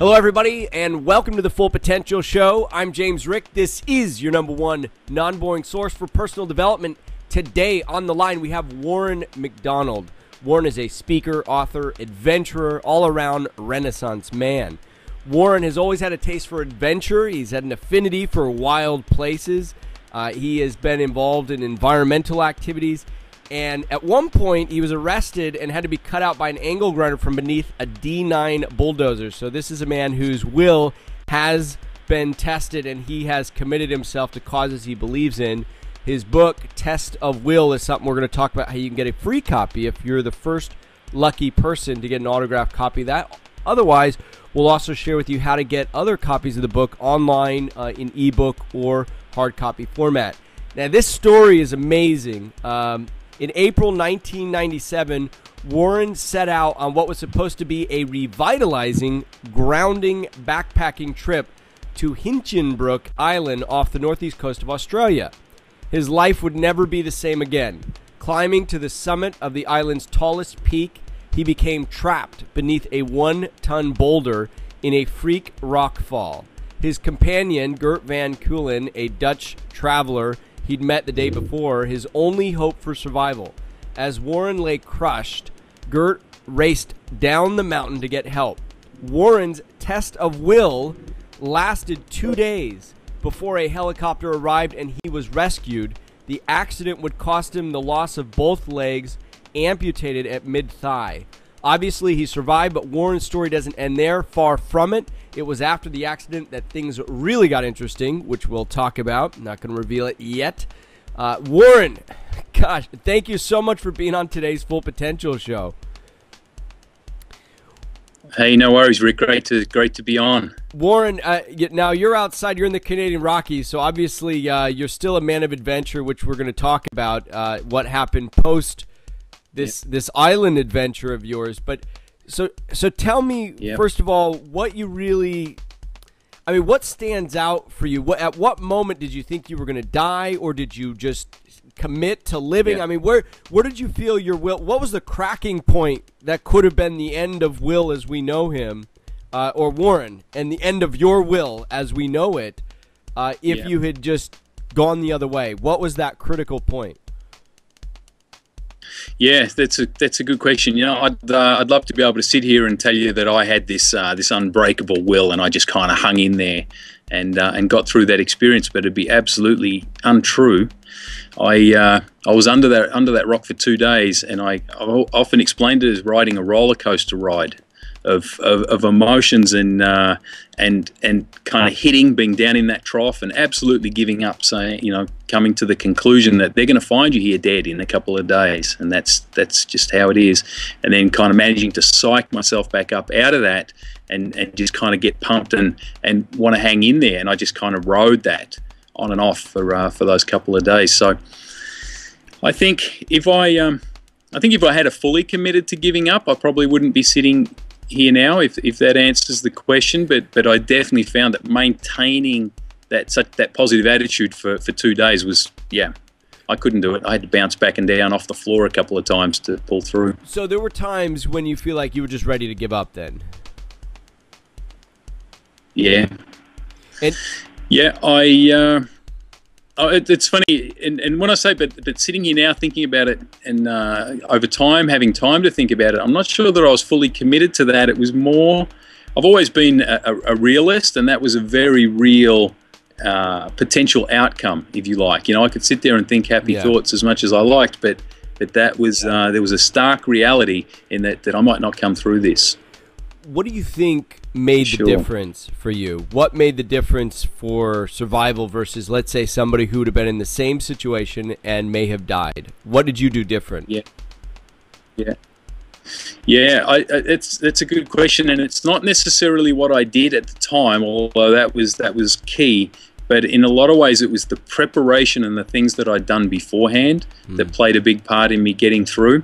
Hello, everybody, and welcome to the Full Potential Show. I'm James Rick. This is your number one non-boring source for personal development. Today on the line, we have Warren MacDonald. Warren is a speaker, author, adventurer, all-around Renaissance man. Warren has always had a taste for adventure. He's had an affinity for wild places. He has been involved in environmental activities. And at one point, he was arrested and had to be cut out by an angle grinder from beneath a D9 bulldozer. So this is a man whose will has been tested, and he has committed himself to causes he believes in. His book, Test of Will, is something we're going to talk about, how you can get a free copy if you're the first lucky person to get an autographed copy of that. Otherwise, we'll also share with you how to get other copies of the book online in ebook or hard copy format. Now, this story is amazing. In April 1997, Warren set out on what was supposed to be a revitalizing, grounding backpacking trip to Hinchinbrook Island off the northeast coast of Australia. His life would never be the same again. Climbing to the summit of the island's tallest peak, he became trapped beneath a 1-ton boulder in a freak rock fall. His companion, Gert van Keulen, a Dutch traveler he'd met the day before, his only hope for survival. As Warren lay crushed, Gert raced down the mountain to get help. Warren's test of will lasted 2 days before a helicopter arrived and he was rescued. The accident would cost him the loss of both legs, amputated at mid-thigh. Obviously, he survived, but Warren's story doesn't end there. Far from it. It was after the accident that things really got interesting, which we'll talk about. I'm not going to reveal it yet. Warren, gosh, thank you so much for being on today's Full Potential Show. Hey, no worries, Rick. Great to be on. Warren, now you're outside. You're in the Canadian Rockies, so obviously you're still a man of adventure, which we're going to talk about. What happened post this island adventure of yours, but so tell me, first of all, what you really, what stands out for you? At what moment did you think you were going to die, or did you just commit to living? Where did you feel your will? What was the cracking point that could have been the end of Will as we know him, or Warren, and the end of your will as we know it, if you had just gone the other way? What was that critical point? Yeah, that's a good question. You know, I'd love to be able to sit here and tell you that I had this unbreakable will, and I just kind of hung in there and got through that experience. But it'd be absolutely untrue. I was under that rock for 2 days, and I often explained it as riding a roller coaster ride of emotions and kind of hitting, being down in that trough, and absolutely giving up, saying, coming to the conclusion that they're going to find you here dead in a couple of days, and that's just how it is. And then kind of managing to psych myself back up out of that and just kind of get pumped and want to hang in there. And I just kind of rode that on and off for those couple of days. So I think if I had fully committed to giving up, I probably wouldn't be sitting here now, if that answers the question. But I definitely found that maintaining that positive attitude for 2 days was, I couldn't do it. I had to bounce back and down off the floor a couple of times to pull through. So there were times when you feel like you were just ready to give up then? Yeah. And it's funny, and when I say, but sitting here now thinking about it, and over time, having time to think about it, I'm not sure that I was fully committed to that. It was more, I've always been a realist, and that was a very real potential outcome, if you like. I could sit there and think happy thoughts as much as I liked, but that was there was a stark reality in that I might not come through this. What do you think made the difference for you? What made the difference for survival versus, let's say, somebody who would have been in the same situation and may have died? What did you do different? It's a good question, and it's not necessarily what I did at the time, although that was key. But in a lot of ways, it was the preparation and the things that I'd done beforehand that played a big part in me getting through.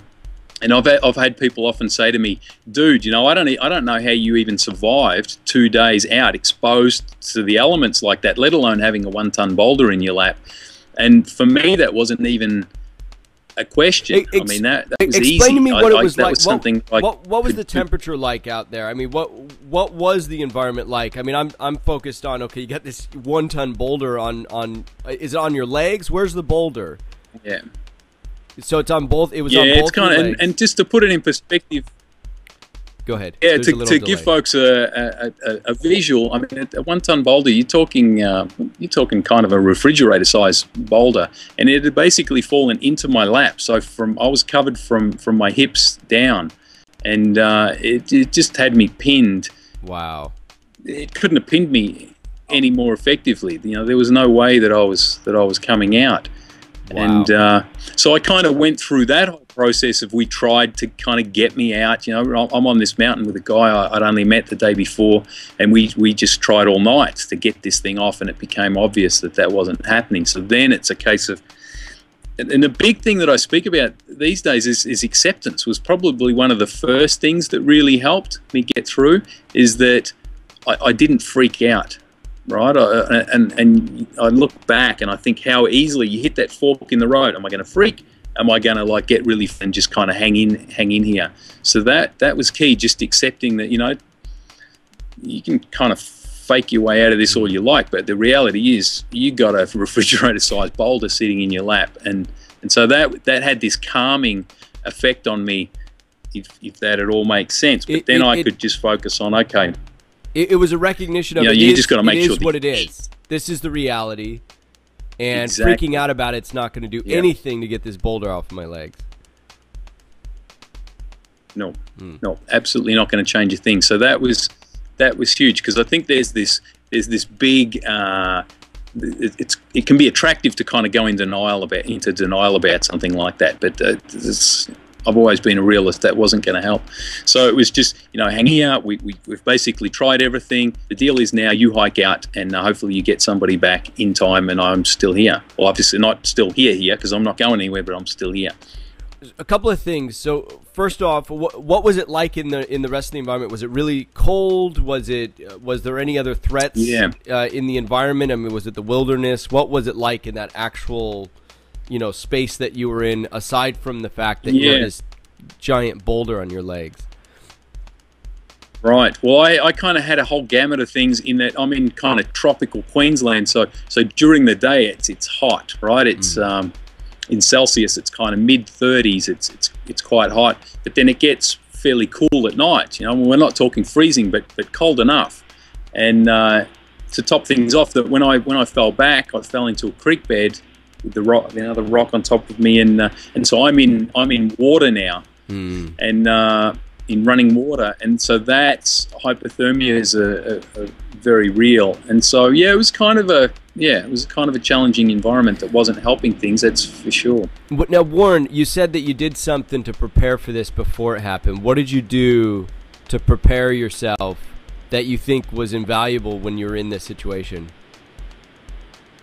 And I've had people often say to me, dude, I don't know how you even survived 2 days out exposed to the elements like that, let alone having a 1-ton boulder in your lap. And for me, that wasn't even a question. I mean, that was explain easy. Explain to me what it was that like. Was something what was the temperature like out there? I mean, what was the environment like? I mean, I'm focused on, okay, you got this 1-ton boulder on is it on your legs? Where's the boulder? Yeah. So it's on both. It was on both. Yeah, it's kind of, and just to put it in perspective. Go ahead. Yeah, to give folks a visual. I mean, a 1-ton boulder, you're talking kind of a refrigerator-sized boulder, and it had basically fallen into my lap. So I was covered from my hips down, and it just had me pinned. Wow. It couldn't have pinned me any more effectively. You know, there was no way that I was coming out. Wow. And so I kind of went through that whole process of, we tried to kind of get me out. You know, I'm on this mountain with a guy I'd only met the day before, and we just tried all night to get this thing off, and it became obvious that wasn't happening. So then it's a case of, and the big thing that I speak about these days is acceptance. Was probably one of the first things that really helped me get through, is that I didn't freak out. Right, and I look back and I think how easily you hit that fork in the road. Am I going to freak? Am I going to like get really and just kind of hang in here? So that was key. Just accepting that, you know, you can kind of fake your way out of this all you like, but the reality is you got a refrigerator-sized boulder sitting in your lap, and so that had this calming effect on me, if that at all makes sense. But then I could just focus on, okay. It was a recognition of, you just got to make sure what it is. This is the reality, and freaking out about it's not going to do anything to get this boulder off of my legs. No, no, absolutely not going to change a thing. So that was huge, because I think there's this big. It can be attractive to kind of go into denial about something like that, but I've always been a realist. That wasn't going to help. So it was just, you know, hanging out. We've basically tried everything. The deal is now you hike out, and hopefully you get somebody back in time, and I'm still here. Well, obviously not still here because I'm not going anywhere, but I'm still here. A couple of things. So first off, what was it like in the rest of the environment? Was it really cold? Was there any other threats in the environment? I mean, was it the wilderness? What was it like in that actual, you know, space that you were in, aside from the fact that you had this giant boulder on your legs? Right. Well, I kind of had a whole gamut of things in that I'm in kind of tropical Queensland, so during the day it's hot, right? It's in Celsius it's kind of mid-30s. It's quite hot, but then it gets fairly cool at night. You know, we're not talking freezing, but cold enough. And to top things off, that when I fell back, I fell into a creek bed with the rock on top of me, and so I'm in water now, and in running water, and so that's hypothermia is a very real, and so it was kind of a challenging environment that wasn't helping things, that's for sure. Now, Warren, you said that you did something to prepare for this before it happened. What did you do to prepare yourself that you think was invaluable when you were in this situation?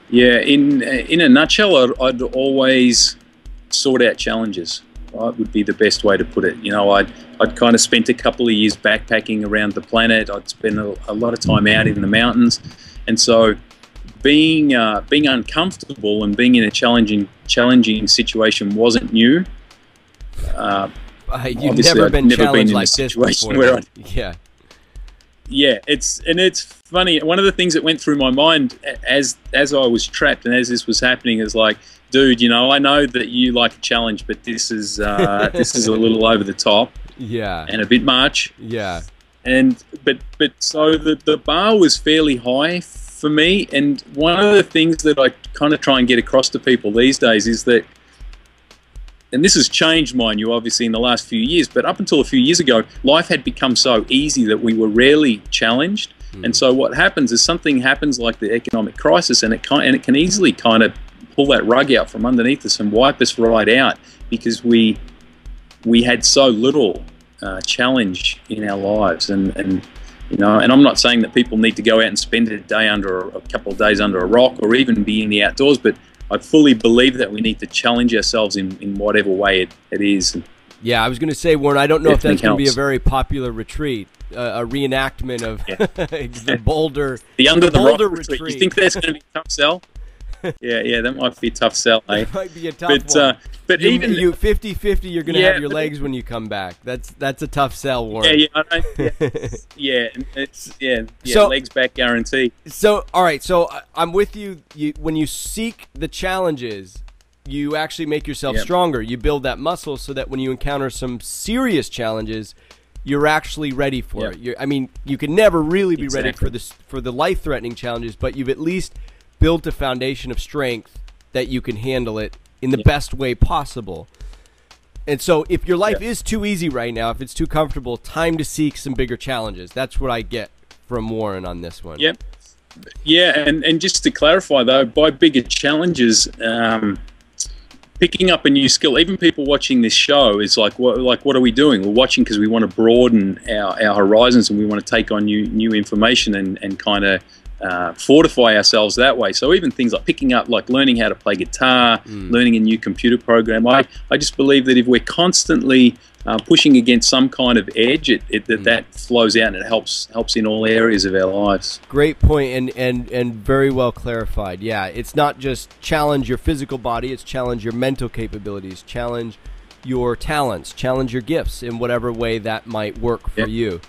Yeah, in a nutshell, I'd always sort out challenges. Right, would be the best way to put it. You know, I'd kind of spent a couple of years backpacking around the planet. I'd spent a lot of time out in the mountains, and so being uncomfortable and being in a challenging situation wasn't new. You've never been challenged like this before. Yeah, it's funny. One of the things that went through my mind as I was trapped and as this was happening is like, dude, you know, I know that you like a challenge, but this is a little over the top. Yeah. And a bit much. Yeah. And but so the bar was fairly high for me, and one of the things that I kind of try and get across to people these days is that, and this has changed, mind you, obviously in the last few years, but up until a few years ago, life had become so easy that we were rarely challenged. And so what happens is something happens like the economic crisis, and it can easily kind of pull that rug out from underneath us and wipe us right out, because we had so little challenge in our lives. And you know, and I'm not saying that people need to go out and spend a couple of days under a rock or even be in the outdoors, but I fully believe that we need to challenge ourselves in whatever way it is. Yeah, I was going to say, Warren, I don't know if that's going to be a very popular retreat, a reenactment of the boulder. The under the rock retreat. You think that's going to be a tough sell? Yeah, that might be a tough sell, eh? That might be a tough one. But even you 50-50, you're gonna have your legs when you come back. That's a tough sell, Warren. So, legs back guarantee. So all right, so I'm with you. When you seek the challenges, you actually make yourself stronger. You build that muscle so that when you encounter some serious challenges, you're actually ready for it. I mean, you can never really be ready for the life-threatening challenges, but you've at least built a foundation of strength that you can handle it in the best way possible. And so if your life is too easy right now, if it's too comfortable, time to seek some bigger challenges. That's what I get from Warren on this one. Yep. Yeah, and just to clarify, though, by bigger challenges, picking up a new skill, even people watching this show is like, what are we doing? We're watching because we want to broaden our horizons and we want to take on new information and kind of fortify ourselves that way. So even things like picking up, like learning how to play guitar, learning a new computer program. I just believe that if we're constantly pushing against some kind of edge, that flows out and it helps in all areas of our lives. Great point, and very well clarified. Yeah, it's not just challenge your physical body, it's challenge your mental capabilities, challenge your talents, challenge your gifts in whatever way that might work for you.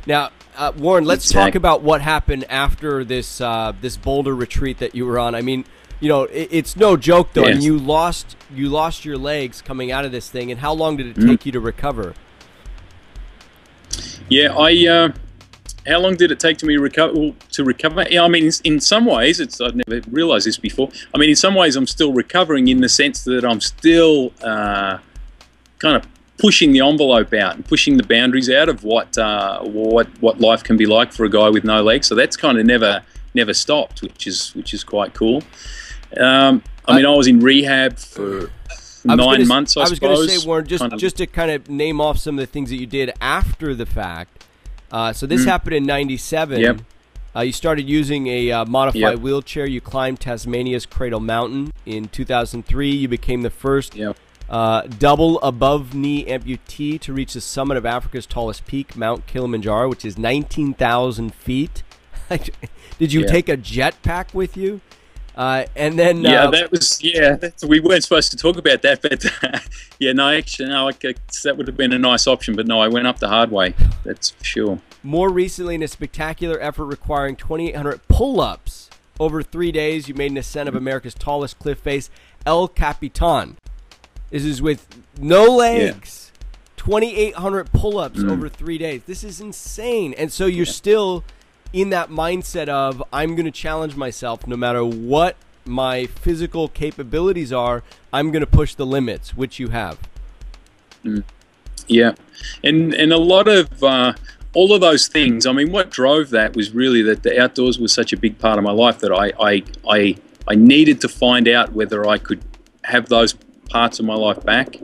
Now, Warren, let's talk about what happened after this this Boulder retreat that you were on. I mean, you know, it's no joke though. And you lost your legs coming out of this thing. And how long did it take you to recover? Yeah, how long did it take me to recover? Yeah, I mean, in some ways, I'd never realized this before. I mean, in some ways, I'm still recovering in the sense that I'm still kind of pushing the envelope out and pushing the boundaries out of what life can be like for a guy with no legs. So that's kind of never stopped, which is quite cool. I mean, I was in rehab for 9 months, I suppose. I was going to say, Warren, just to kind of name off some of the things that you did after the fact. So this happened in '97. Yep. You started using a modified wheelchair. You climbed Tasmania's Cradle Mountain in 2003. You became the first double above-knee amputee to reach the summit of Africa's tallest peak, Mount Kilimanjaro, which is 19,000 feet. Did you take a jetpack with you? And then we weren't supposed to talk about that, but that would have been a nice option, but no, I went up the hard way, that's for sure. More recently, in a spectacular effort requiring 2,800 pull-ups over 3 days, you made an ascent of America's tallest cliff face, El Capitan. This is with no legs, 2,800 pull-ups over 3 days. This is insane. And so you're still in that mindset of, I'm going to challenge myself no matter what my physical capabilities are. I'm going to push the limits, which you have. Yeah. And a lot of all of those things, I mean, what drove that was really that the outdoors was such a big part of my life that I needed to find out whether I could have those parts of my life back.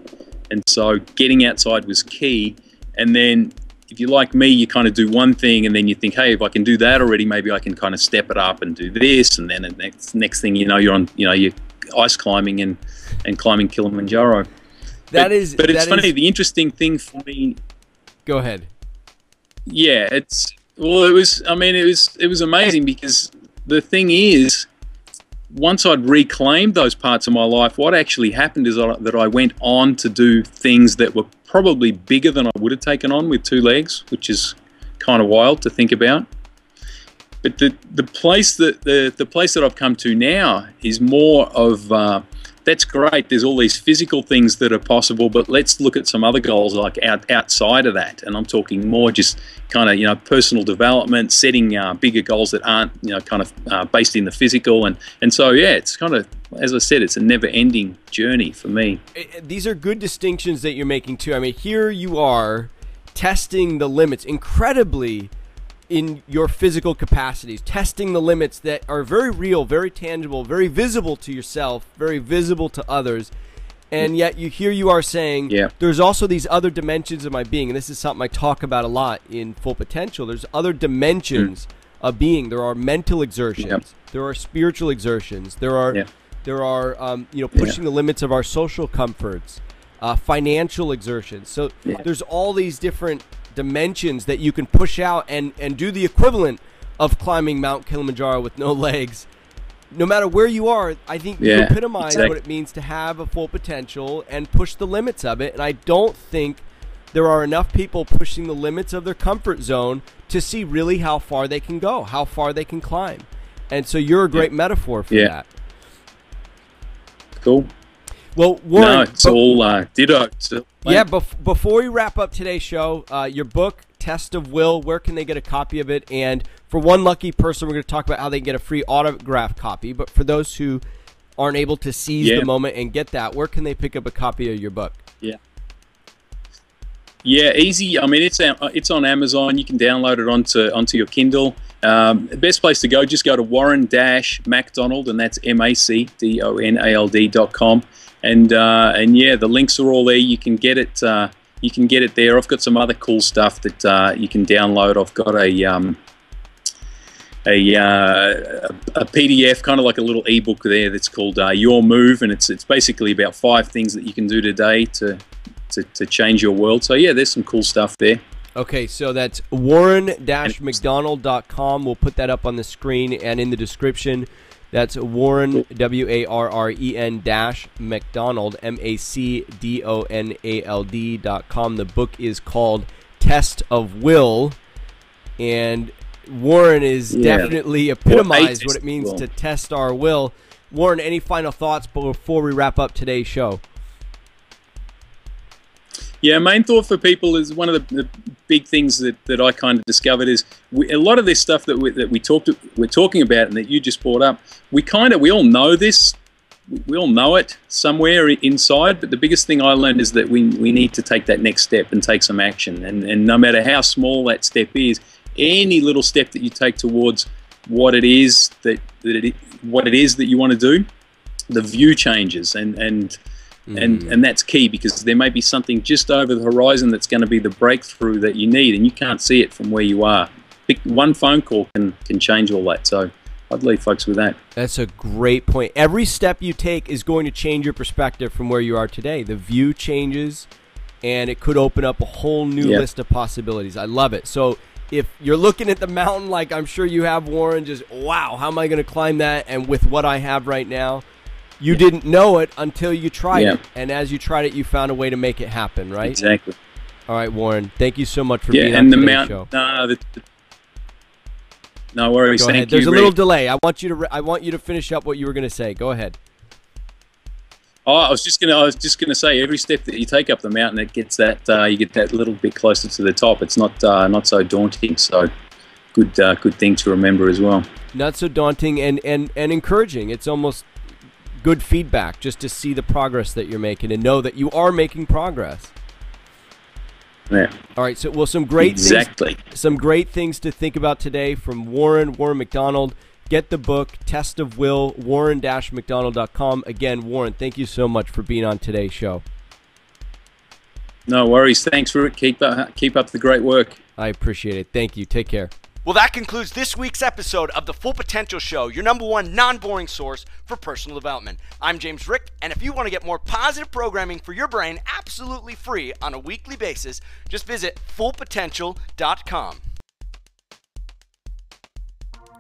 And so getting outside was key. And then if you're like me, you kind of do one thing and then you think, hey, if I can do that already, maybe I can kind of step it up and do this. And then the next thing you know, you're ice climbing and climbing Kilimanjaro. But it's funny, the interesting thing for me. Go ahead. Yeah, it was amazing because the thing is, once I'd reclaimed those parts of my life, what actually happened is that I went on to do things that were probably bigger than I would have taken on with 2 legs, which is kind of wild to think about. But the place that I've come to now is more of that's great. There's all these physical things that are possible, but let's look at some other goals like outside of that. And I'm talking more just kind of personal development, setting bigger goals that aren't kind of based in the physical. And so it's kind of, as I said, it's a never-ending journey for me. These are good distinctions that you're making too. I mean, here you are testing the limits incredibly in your physical capacities, testing the limits that are very real, very tangible, very visible to yourself, very visible to others. And yet here you are saying, there's also these other dimensions of my being. And this is something I talk about a lot in Full Potential. There's other dimensions of being. There are mental exertions. There are spiritual exertions. There are pushing the limits of our social comforts, financial exertions. So there's all these different dimensions that you can push out and do the equivalent of climbing Mount Kilimanjaro with no legs no matter where you are, I think you Yeah, epitomize exactly. what it means to have a full potential and push the limits of it. And I don't think there are enough people pushing the limits of their comfort zone to see really how far they can go, how far they can climb. And so you're a great metaphor for that. Cool. Well, Warren, No, it's all ditto. So, yeah, before we wrap up today's show, your book, Test of Will, where can they get a copy of it? And for one lucky person, we're going to talk about how they can get a free autograph copy. But for those who aren't able to seize the moment and get that, where can they pick up a copy of your book? Yeah, easy. I mean, it's on Amazon. You can download it onto your Kindle. The best place to go, just go to Warren-MacDonald, and that's MacDonald.com. And yeah, the links are all there. You can get it. You can get it there. I've got some other cool stuff that you can download. I've got a PDF, kind of like a little ebook there that's called Your Move, and it's basically about 5 things that you can do today to change your world. So yeah, there's some cool stuff there. Okay, so that's Warren-MacDonald.com. We'll put that up on the screen and in the description. That's Warren, WARREN-MacDonald, MacDonald.com. The book is called Test of Will, and Warren is definitely epitomized what it means to test our will. Warren, any final thoughts before we wrap up today's show? Yeah, main thought for people is one of the big things that I kind of discovered is a lot of this stuff that we're talking about and that you just brought up. We all know this, we all know it somewhere inside. But the biggest thing I learned is that we need to take that next step and take some action. And no matter how small that step is, any little step that you take towards what it is that you want to do, the view changes and that's key, because there may be something just over the horizon that's going to be the breakthrough that you need, and you can't see it from where you are. One phone call can change all that. So I'd leave folks with that. That's a great point. Every step you take is going to change your perspective from where you are today. The view changes, and it could open up a whole new list of possibilities. I love it. So if you're looking at the mountain like I'm sure you have, Warren, just, wow, how am I going to climb that? And with what I have right now, you didn't know it until you tried it. And as you tried it, you found a way to make it happen, right? Exactly. All right, Warren, thank you so much for being on today's show. No worries. Go ahead. There's a little delay. I want you to finish up what you were going to say. Go ahead. Oh, I was just gonna say, every step that you take up the mountain, it gets that you get that little bit closer to the top. It's not so daunting. So good thing to remember as well. Not so daunting and encouraging. It's almost good feedback just to see the progress that you're making and know that you are making progress. Yeah. All right. So, some great things to think about today from Warren MacDonald. Get the book, Test of Will, Warren-MacDonald.com. Again, Warren, thank you so much for being on today's show. No worries. Thanks, Rick. Keep up the great work. I appreciate it. Thank you. Take care. Well, that concludes this week's episode of The Full Potential Show, your #1 non-boring source for personal development. I'm James Rick, and if you want to get more positive programming for your brain absolutely free on a weekly basis, just visit fullpotential.com.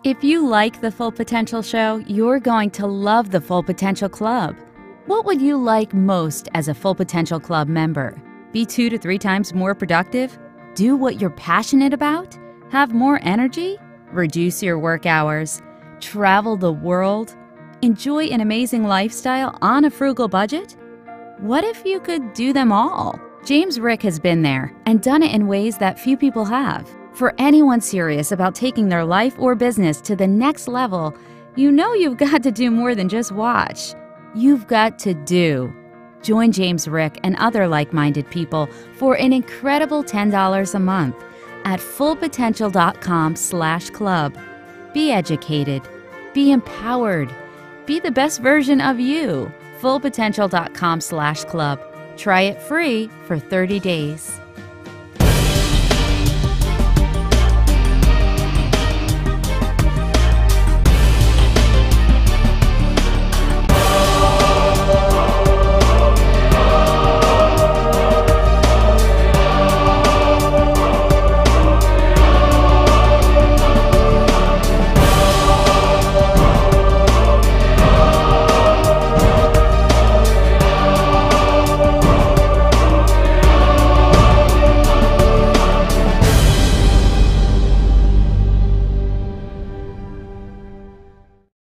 If you like The Full Potential Show, you're going to love the Full Potential Club. What would you like most as a Full Potential Club member? Be 2 to 3 times more productive? Do what you're passionate about? Have more energy? Reduce your work hours? Travel the world? Enjoy an amazing lifestyle on a frugal budget? What if you could do them all? James Rick has been there and done it in ways that few people have. For anyone serious about taking their life or business to the next level, you know you've got to do more than just watch. You've got to do. Join James Rick and other like-minded people for an incredible $10 a month at fullpotential.com/club. Be educated. Be empowered. Be the best version of you. fullpotential.com/club. Try it free for 30 days.